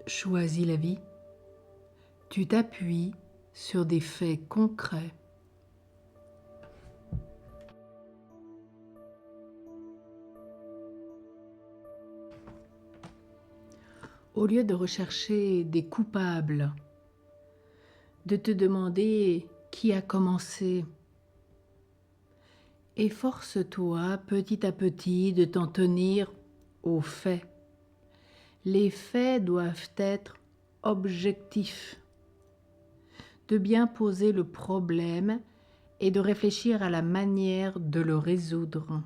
Choisis la vie. Tu t'appuies sur des faits concrets. Au lieu de rechercher des coupables, de te demander qui a commencé, efforce-toi petit à petit de t'en tenir aux faits. Les faits doivent être objectifs, de bien poser le problème et de réfléchir à la manière de le résoudre.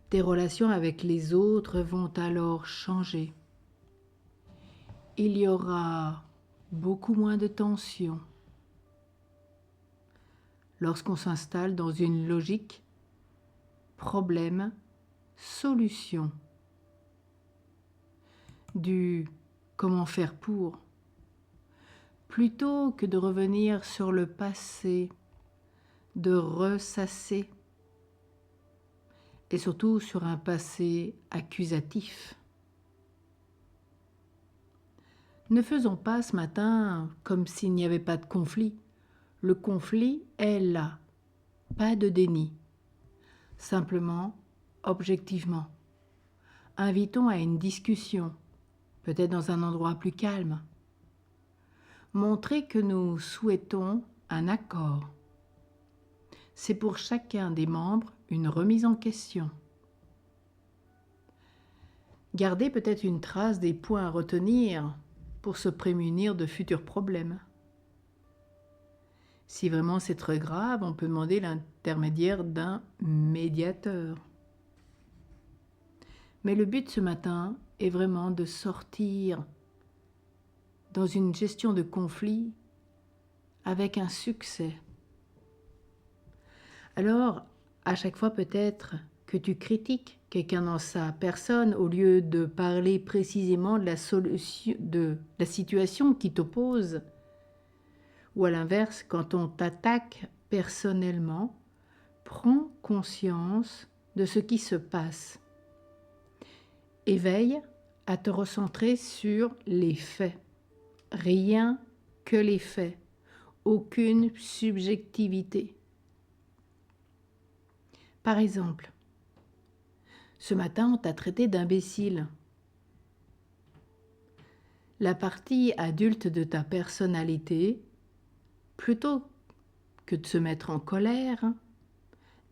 Tes relations avec les autres vont alors changer. Il y aura beaucoup moins de tension. Lorsqu'on s'installe dans une logique problème, solution, du comment faire pour, plutôt que de revenir sur le passé, de ressasser, et surtout sur un passé accusatif. Ne faisons pas ce matin comme s'il n'y avait pas de conflit. Le conflit est là, pas de déni. Simplement, objectivement. Invitons à une discussion, peut-être dans un endroit plus calme. Montrez que nous souhaitons un accord. C'est pour chacun des membres une remise en question. Gardez peut-être une trace des points à retenir pour se prémunir de futurs problèmes. Si vraiment c'est très grave, on peut demander l'intermédiaire d'un médiateur. Mais le but ce matin est vraiment de sortir dans une gestion de conflit avec un succès. Alors, à chaque fois peut-être que tu critiques quelqu'un dans sa personne, au lieu de parler précisément de la situation qui t'oppose, ou à l'inverse, quand on t'attaque personnellement, prends conscience de ce qui se passe et veille à te recentrer sur les faits. Rien que les faits, aucune subjectivité. Par exemple, ce matin, on t'a traité d'imbécile. La partie adulte de ta personnalité, plutôt que de se mettre en colère,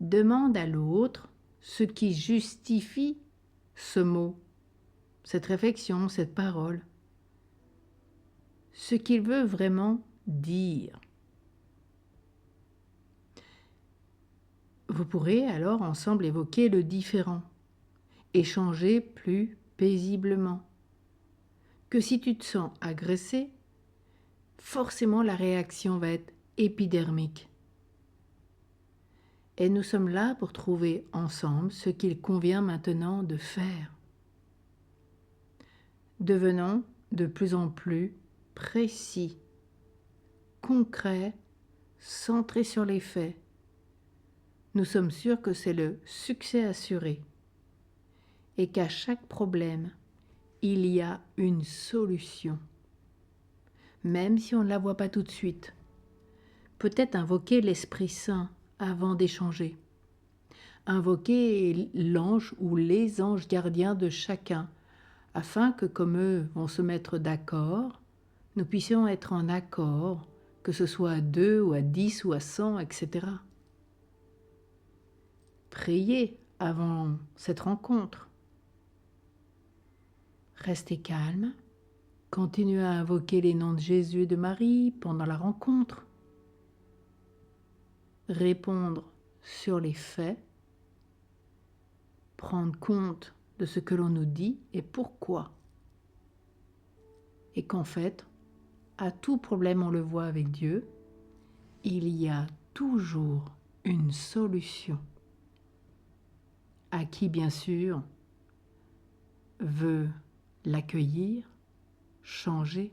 demande à l'autre ce qui justifie ce mot, cette réflexion, cette parole, ce qu'il veut vraiment dire. Vous pourrez alors ensemble évoquer le différent, échanger plus paisiblement. Que si tu te sens agressé, forcément la réaction va être épidermique. Et nous sommes là pour trouver ensemble ce qu'il convient maintenant de faire. Devenons de plus en plus précis, concrets, centrés sur les faits. Nous sommes sûrs que c'est le succès assuré et qu'à chaque problème, il y a une solution. Même si on ne la voit pas tout de suite. Peut-être invoquer l'Esprit Saint avant d'échanger. Invoquer l'ange ou les anges gardiens de chacun, afin que, comme eux vont se mettre d'accord, nous puissions être en accord, que ce soit à 2 ou à 10 ou à 100, etc. Priez avant cette rencontre. Restez calme. Continuez à invoquer les noms de Jésus et de Marie pendant la rencontre. Répondre sur les faits. Prendre compte de ce que l'on nous dit et pourquoi. Et qu'en fait, à tout problème, on le voit avec Dieu, il y a toujours une solution. À qui, bien sûr, veut l'accueillir, changer